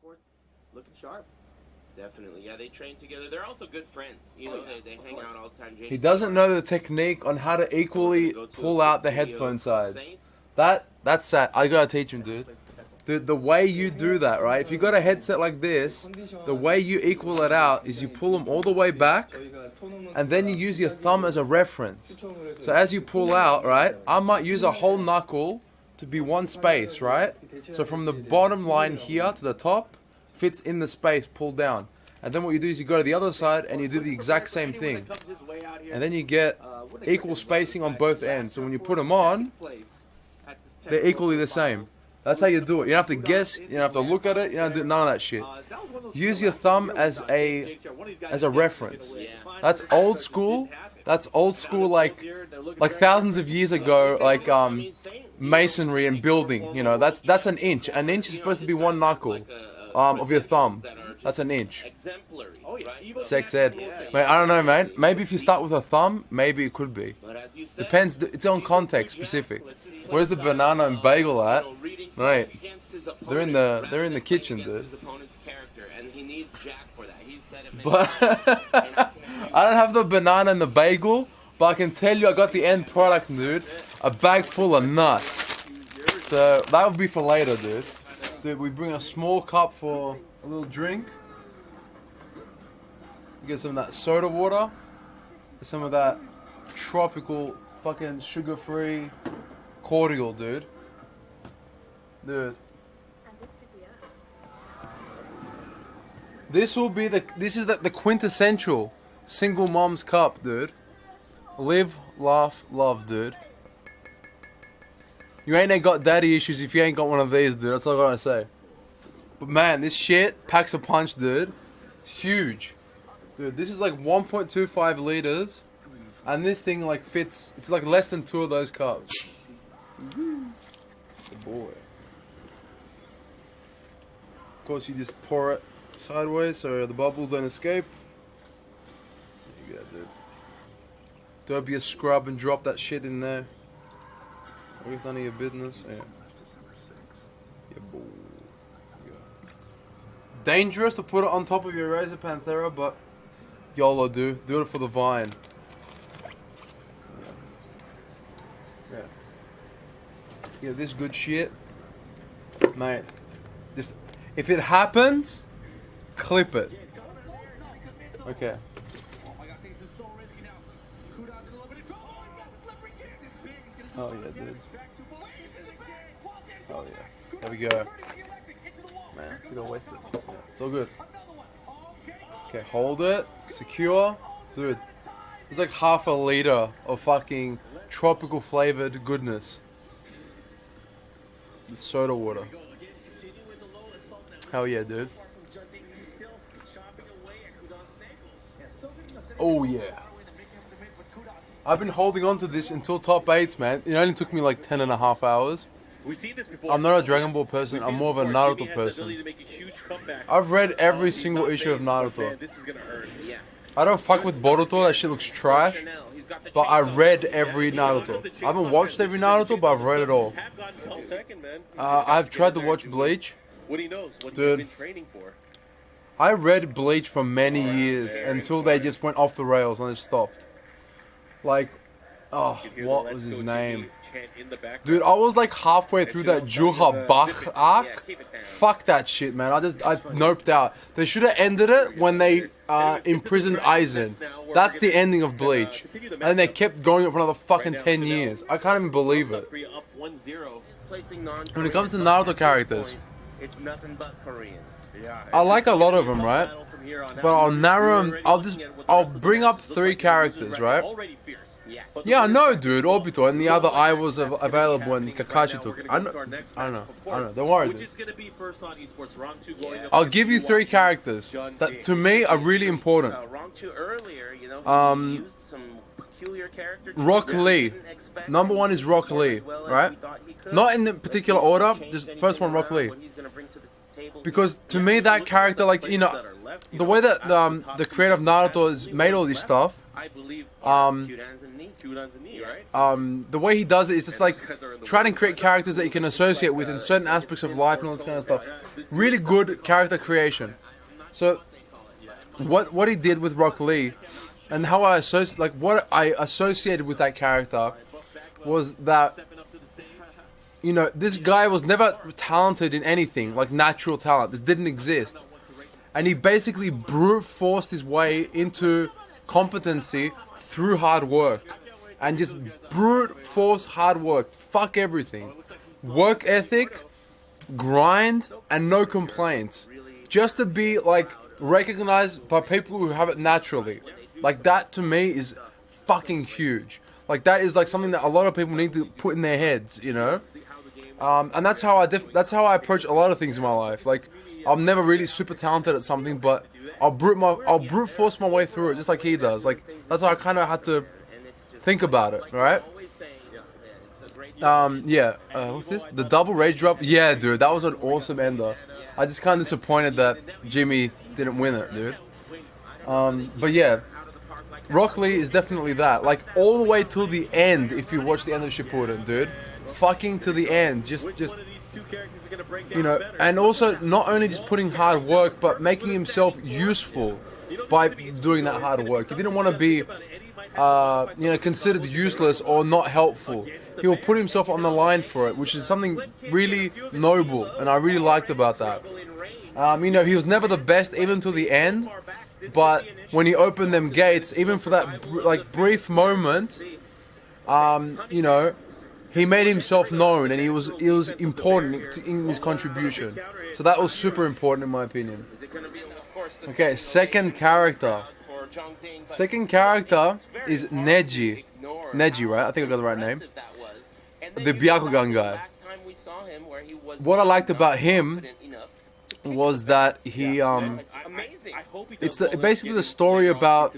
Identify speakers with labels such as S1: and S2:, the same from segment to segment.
S1: course, looking sharp. Definitely, yeah. They train together. They're also good friends. You know, they hang out all the time.
S2: He doesn't know the technique on how to equally pull out the headphone sides. That's sad. I gotta teach him, dude. The way you do that, right? If you got a headset like this, the way you equal it out is you pull them all the way back, and then you use your thumb as a reference. So as you pull out, right, I might use a whole knuckle to be one space, right? So from the bottom line here to the top, fits in the space pulled down. And then what you do is you go to the other side and you do the exact same thing. And then you get equal spacing on both ends. So when you put them on, they're equally the same. That's how you do it. You don't have to guess, you don't have to look at it, you don't have to do none of that shit. Use your thumb as a reference. That's old school. That's old school like thousands of years ago, like masonry and building, you know. That's an inch. An inch is supposed to be one knuckle of your thumb. That's an inch. Sex ed. Mate, I don't know, man. Maybe if you start with a thumb, maybe it could be. Depends. It's on context specific. Where's the banana and bagel at? Mate, they're in the kitchen, dude. But I don't have the banana and the bagel, but I can tell you I got the end product, dude. A bag full of nuts. So that would be for later, dude. Dude, we bring a small cup for a little drink. Get some of that soda water. Some of that tropical fucking sugar-free cordial, dude. Dude. This is the quintessential single mom's cup, dude. Live, laugh, love, dude. You ain't got daddy issues if you ain't got one of these, dude. That's all I gotta say. But man, this shit packs a punch, dude. It's huge. Dude, this is like 1.25 liters. And this thing like fits, it's like less than 2 of those cups. Good boy. Of course, you just pour it sideways so the bubbles don't escape. There you go, dude. Don't be a scrub and drop that shit in there. It's none of your business. Yeah. Yeah, boy. Yeah. Dangerous to put it on top of your Razor Panthera, but YOLO, do it for the vine. Yeah. Yeah, this good shit, mate. Just if it happens, clip it. Okay. Oh yeah, dude. Oh yeah. There we go. Man, we don't waste it. Yeah, it's all good. Okay, hold it. Secure. Dude, it's like half a liter of fucking tropical flavored goodness. With soda water. Hell yeah, dude. Oh yeah. I've been holding on to this until top 8s, man. It only took me like 10.5 hours. I'm not a Dragon Ball person, I'm more of a Naruto person. I've read every single issue of Naruto. I don't fuck with Boruto, that shit looks trash. But I read every Naruto. I haven't watched every Naruto, but I've read it all. I've tried to watch Bleach. Dude, I read Bleach for many years until they just went off the rails and it stopped. Like, oh, what was his name? Dude, I was like halfway through that Juha Bach arc. Fuck that shit, man. I noped out. They should have ended it when they imprisoned Aizen. That's the ending of Bleach. And they kept going for another fucking 10 years. I can't even believe it. When it comes to Naruto characters, I like a lot of them, right? But I'll narrow them. I'll bring up 3 characters, right? Yeah, I know, dude. Obito and the other eye was available when Kakashi took it. I know. Don't worry, dude. I'll give you 3 characters that, to me, are really important. Rock Lee. Number 1 is Rock Lee, right? Not in the particular order. Just first one, Rock Lee. Because to me, that character, like, you know, the way that the creator of Naruto has made all this stuff, The way he does it is just like trying to create characters that you can associate with in certain aspects of life and all this kind of stuff. Really good character creation. So what he did with Rock Lee and how I associated with that character was that, you know, this guy was never talented in anything, like natural talent. This didn't exist. And he basically brute forced his way into competency through hard work. And just brute force hard work. Fuck everything. Work ethic, grind, and no complaints. Just to be like recognized by people who have it naturally. Like that to me is fucking huge. Like that is like something that a lot of people need to put in their heads, you know? And that's how I approach a lot of things in my life. Like I'm never really super talented at something, but I'll brute force my way through it, just like he does. Like that's how I kind of had to think about it, right? What's this? The double rage drop. Yeah, dude, that was an awesome ender. I just kind of disappointed that Jimmy didn't win it, dude. But yeah, Rock Lee is definitely that. Like all the way till the end. If you watch the end of Shippuden, dude, fucking to the end. Just. You know, and also not only just putting hard work, but making himself useful by doing that hard work. He didn't want to be, considered useless or not helpful. He will put himself on the line for it, which is something really noble, and I really liked about that. He was never the best even till the end, but when he opened them gates, even for that brief moment, he made himself known, and he was important in his contribution. So that was super important in my opinion. Okay, second character. Second character is Neji. Neji, right? I think I got the right name. The Byakugan guy. What I liked about him was that he it's basically the story about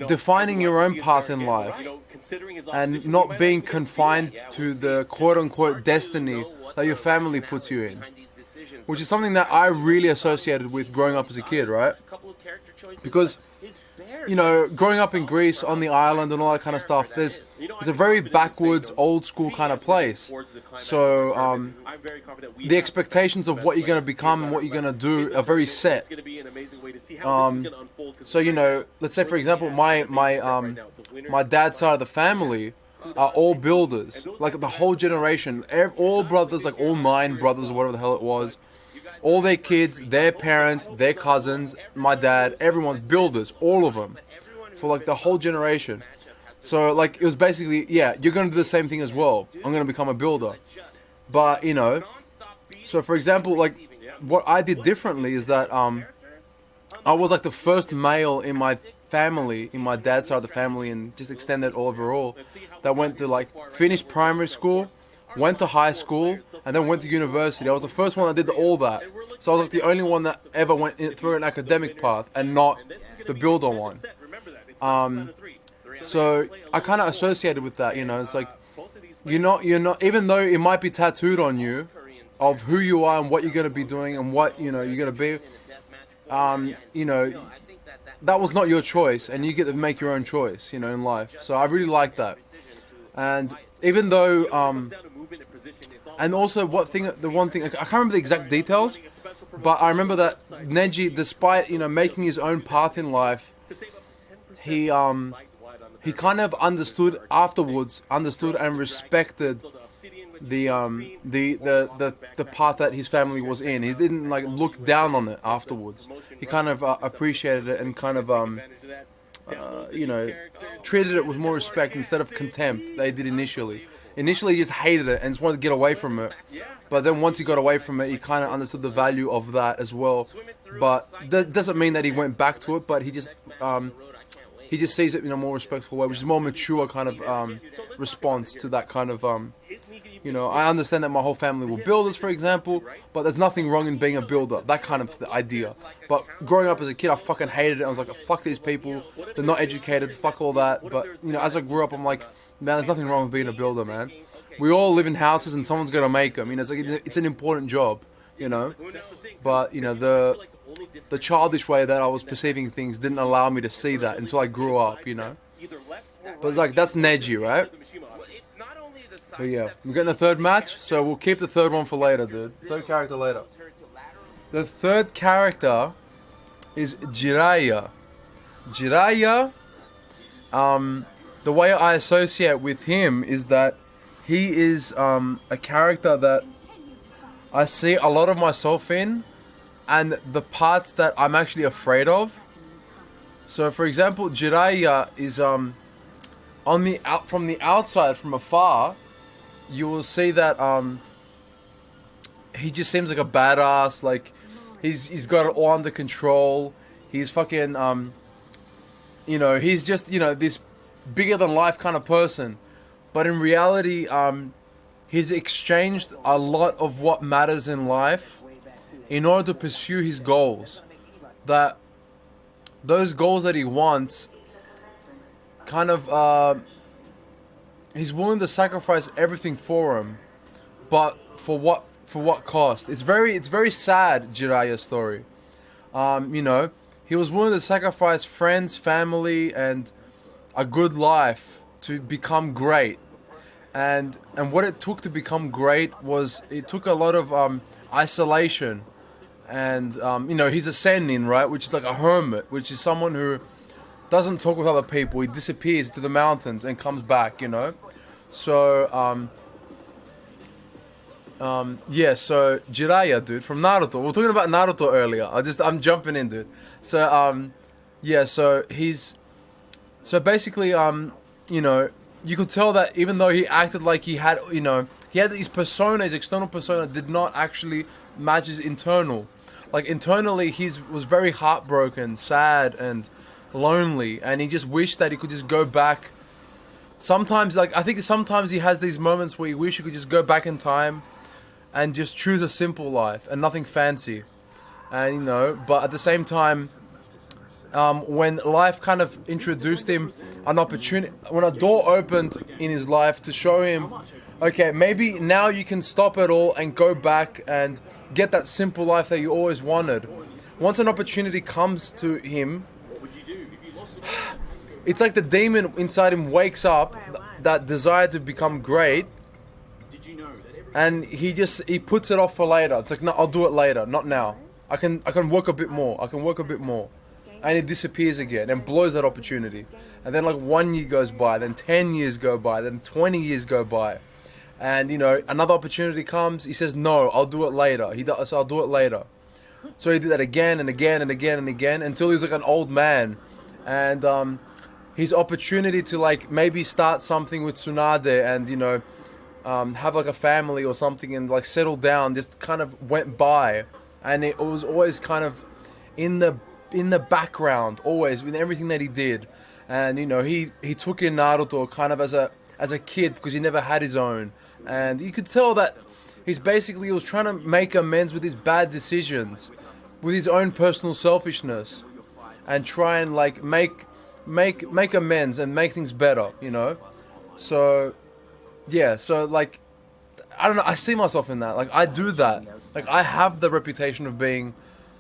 S2: defining your own path in life and not being confined to the quote-unquote destiny that your family puts you in, which is something that I really associated with growing up as a kid, right? Because, growing up in Greece on the island and all that kind of stuff, it's a very backwards, old school kind of place. So the expectations of what you're going to become and what you're going to do are very set. Let's say for example, my dad's side of the family are all builders, like the whole generation, all brothers, like all 9 brothers or whatever the hell it was. All their kids, their parents, their cousins, my dad, everyone's builders, all of them, for like the whole generation. So like it was basically, yeah, you're going to do the same thing as well. I'm going to become a builder. But, so for example, like what I did differently is that I was like the first male in my family, in my dad's side of the family, and just extended overall, that went to like finish primary school, went to high school, and then went to university. I was the first one that did all that. So I was like the only one that ever went through an academic path and not the builder one. So I kind of associated with that, it's like, you're not, even though it might be tattooed on you of who you are and what you're going to be doing and what, you're going to be, that was not your choice, and you get to make your own choice, in life. So I really like that. And even though, and also the one thing, I can't remember the exact details, but I remember that Neji, despite, making his own path in life, he kind of understood and respected the path that his family was in. He didn't like look down on it afterwards. He kind of appreciated it and kind of treated it with more respect instead of contempt they did initially. Initially, he just hated it and just wanted to get away from it. But then once he got away from it, he kind of understood the value of that as well. But that doesn't mean that he went back to it, but he just sees it in a more respectful way, which is more mature kind of response to that kind of, I understand that my whole family were builders, for example, but there's nothing wrong in being a builder, that kind of idea. But growing up as a kid, I fucking hated it. I was like, fuck these people, they're not educated, fuck all that. But, as I grew up, I'm like, man, there's nothing wrong with being a builder, man. We all live in houses and someone's going to make them. It's like, it's an important job, But, the childish way that I was perceiving things didn't allow me to see that until I grew up, But like that's Neji, right? But yeah, we're getting the third match, so we'll keep the third one for later, dude. Third character later. The third character is Jiraiya. Jiraiya, the way I associate with him is that he is a character that I see a lot of myself in, and the parts that I'm actually afraid of. So, for example, Jiraiya is from the outside, from afar, you will see that he just seems like a badass. Like he's got it all under control. He's fucking he's just this bigger than life kind of person. But in reality, he's exchanged a lot of what matters in life in order to pursue his goals. That those goals that he wants, kind of, he's willing to sacrifice everything for him, but for what cost? It's very sad, Jiraiya's story. He was willing to sacrifice friends, family, and a good life to become great. And what it took to become great was it took a lot of isolation. And he's a sennin, right, which is like a hermit, which is someone who doesn't talk with other people. He disappears to the mountains and comes back, So so Jiraiya, dude, from Naruto. We were talking about Naruto earlier. I'm jumping in, dude. So so basically you could tell that even though he acted like he had his persona, his external persona did not actually match his internal. Like internally, he was very heartbroken, sad, and lonely, and he just wished that he could just go back. Sometimes, I think sometimes he has these moments where he wishes he could just go back in time and just choose a simple life and nothing fancy. And but at the same time, when life kind of introduced him an opportunity, when a door opened in his life to show him, okay, maybe now you can stop it all and go back and get that simple life that you always wanted. Once an opportunity comes to him, it's like the demon inside him wakes up, that desire to become great, and he puts it off for later. It's like, no, I'll do it later, not now. I can work a bit more. And it disappears again and blows that opportunity. And then like 1 year goes by, then 10 years go by, then 20 years go by. And another opportunity comes, he says, no, I'll do it later. So I'll do it later. So he did that again and again and again and again until he's like an old man. And his opportunity to like maybe start something with Tsunade and have like a family or something and like settle down just kind of went by. And it was always kind of in the background, always, with everything that he did. And he took in Naruto kind of as a kid because he never had his own. And you could tell that he was trying to make amends with his bad decisions, with his own personal selfishness, and try and like make amends and make things better, So like, I don't know, I see myself in that. Like I do that. Like I have the reputation of being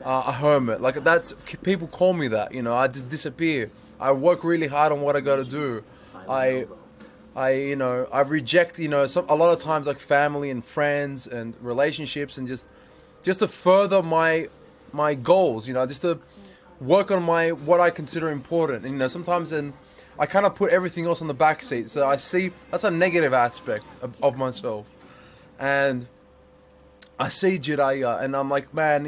S2: a hermit. Like that's, people call me that, I just disappear. I work really hard on what I gotta do. I reject, a lot of times like family and friends and relationships and just to further my goals, just to work on what I consider important. And sometimes then I kind of put everything else on the back seat. So I see that's a negative aspect of myself. And I see Jiraiya and I'm like, man,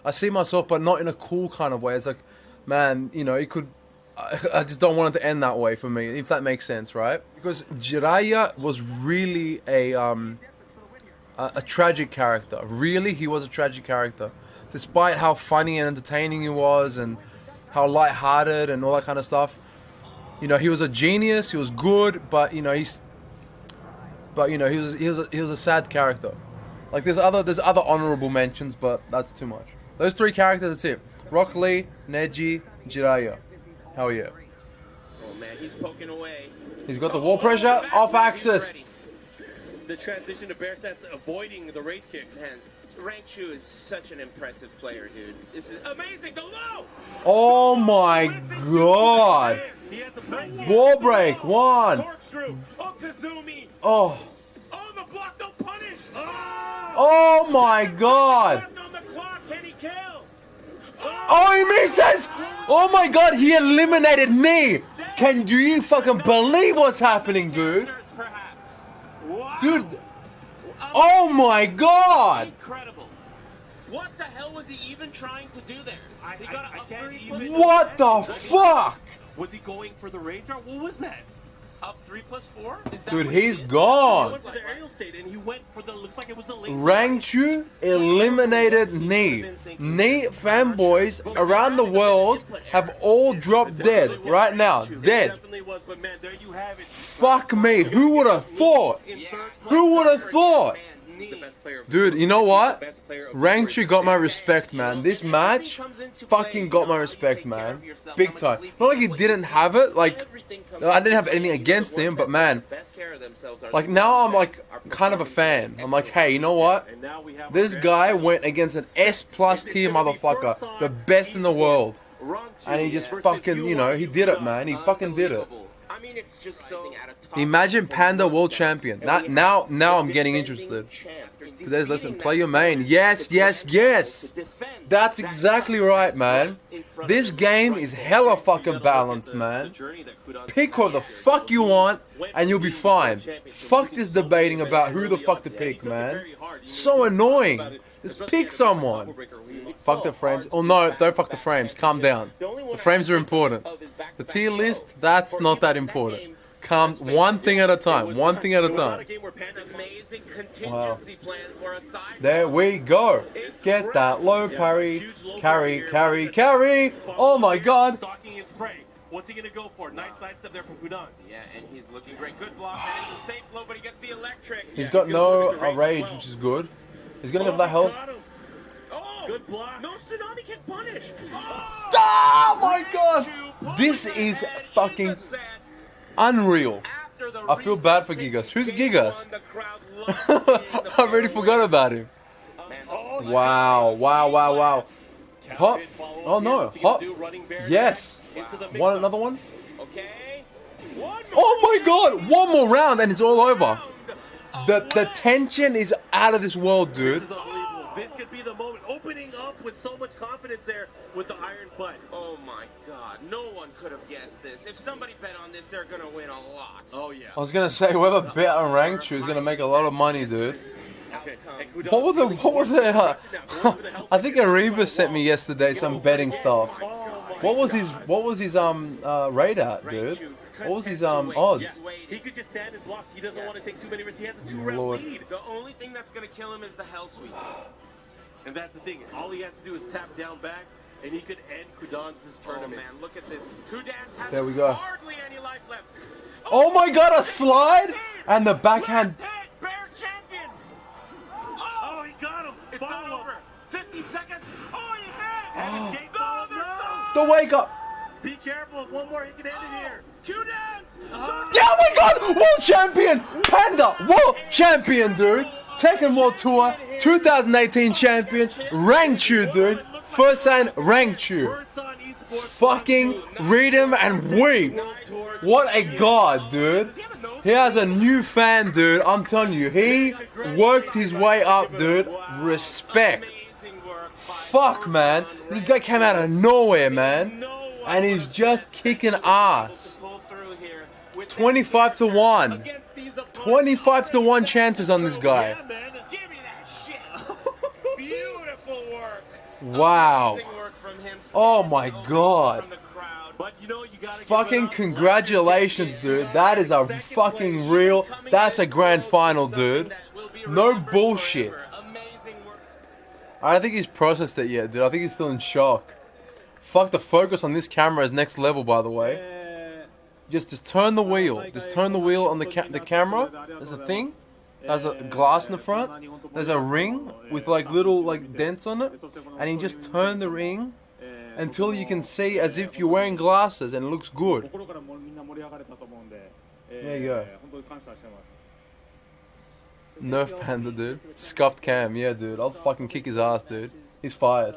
S2: I see myself, but not in a cool kind of way. It's like, man, it could. I just don't want it to end that way for me, if that makes sense, right? Because Jiraiya was really a tragic character. Really, he was a tragic character. Despite how funny and entertaining he was, and how lighthearted and all that kind of stuff. He was a genius. He was good, but he was a sad character. Like there's other honorable mentions, but that's too much. Those three characters, that's it. Rock Lee, Neji, Jiraiya. Hell yeah.
S1: Oh man, he's poking away.
S2: He's got the wall pressure off axis.
S3: The transition to bear stance, avoiding the raid kick.
S1: Man, it's Ranchu is such an impressive player, dude. This is amazing. Go low.
S2: Oh my god. Wall break. One. Oh.
S1: Oh, the block, don't punish.
S2: Oh my god. Oh, he misses. Oh my god, he eliminated me. Do you fucking believe what's happening, dude? Dude. Oh my god.
S1: Incredible. What the hell was he even trying to do there? He got an upgrade.
S2: What the fuck?
S3: Was he going for the rage art? What was that?
S1: Up 3+4?
S2: Dude, he's gone.
S3: He went for the aerial state and he went for the, looks like it was the laser.
S2: Ranchu eliminated Knee. Knee fanboys around the world have all dropped dead right now. Dead.
S3: Definitely was, but man, there you have it.
S2: Fuck me. Who would have thought? Who would have thought? Dude, you know what? Ranchu got my respect, man. This match fucking got my respect, man. Big time. Not like he didn't have it, like, I didn't have anything against him, but man, like now I'm like kind of a fan. I'm like, hey, you know what? This guy went against an S+ tier motherfucker, the best in the world. And he just fucking, you know, he did it, man. He fucking did it.
S1: I mean, it's just so
S2: Imagine Panda World Champion. Now I'm getting interested. Today's listen, play your main. Yes, yes, yes. That's exactly right, man. This game is hella fucking balanced, man. Pick who the fuck you want, and you'll be fine. Fuck this debating about who the fuck to pick, man. So annoying. Just pick someone. Fuck the frames. Oh no, don't fuck the frames. Calm down. The frames are important. The tier list, that's not that important. Calm, one thing at a time. One thing at a time. Wow. There we go. Get that low parry. Carry, carry, carry. Oh my god.
S3: What's he gonna go for? Nice sidestep there from Kudans.
S1: Yeah, and he's looking great. Good block. And it's a safe low, but he gets the electric.
S2: He's got no rage, which is good. He's gonna get that health.
S1: Oh,
S3: good block.
S1: No tsunami can punish.
S2: Oh my god! This is fucking unreal. I feel bad for Gigas. Who's Gigas? I already forgot about him. Wow, wow, wow, wow. Hop. Oh no, hop. Yes. Another one?
S1: Okay.
S2: Oh my god! One more round and it's all over. The tension is out of this world, dude.
S3: This is unbelievable. This could be the moment. Opening up with so much confidence there with the iron butt.
S1: Oh my god, no one could have guessed this. If somebody bet on this, they're gonna win a lot.
S3: Oh yeah.
S2: I was gonna say whoever bet on Ranchu is gonna make a lot of money, dude. What were the I think Ariba sent me yesterday some betting stuff. What was his rate at, dude? What was his odds?
S3: He could just stand and block. He doesn't want to take too many risks. He has a 2-round
S2: Lord.
S3: lead.
S1: The only thing that's gonna kill him is the hell sweep.
S3: And that's the thing. All he has to do is tap down back, and he could end Kudans' tournament.
S1: Oh man, look at this. Kudans has
S2: There we go.
S1: hardly any life left.
S2: Oh my god, a slide and the backhand.
S1: Bear champion.
S3: Oh, he got him.
S1: It's not
S3: Follow.
S1: over. 15 seconds. Oh, he hit.
S3: And his game
S1: The
S3: ball.
S1: other
S3: No.
S1: side.
S2: The wake up.
S3: Be careful. One more. He can end it here.
S1: Kudans.
S2: Yeah, oh my god! World champion! Panda! World champion, dude! Tekken World Tour 2018 champion, Ranchu, dude. First sign, Ranchu. Fucking read him and weep. What a god, dude. He has a new fan, dude. I'm telling you, he worked his way up, dude. Respect. Fuck, man. This guy came out of nowhere, man. And he's just kicking ass. 25 to 1. 25 to 1 chances on this guy.
S1: Give me that shit. Beautiful work.
S2: Wow.
S1: Amazing work from him.
S2: Oh my god.
S1: From the crowd.
S3: But you know, you gotta
S2: Fucking congratulations, dude. That is a fucking real. That's a grand final, dude. No bullshit.
S1: Amazing work.
S2: I don't think he's processed it yet, dude. I think he's still in shock. Fuck, the focus on this camera is next level, by the way. Just turn the wheel. Just turn the wheel on the camera. There's a thing. There's a glass in the front. There's a ring with like little like dents on it. And you just turn the ring until you can see as if you're wearing glasses and it looks good. There you go. Nerf Panda, dude. Scuffed cam, yeah, dude. I'll fucking kick his ass, dude. He's fired.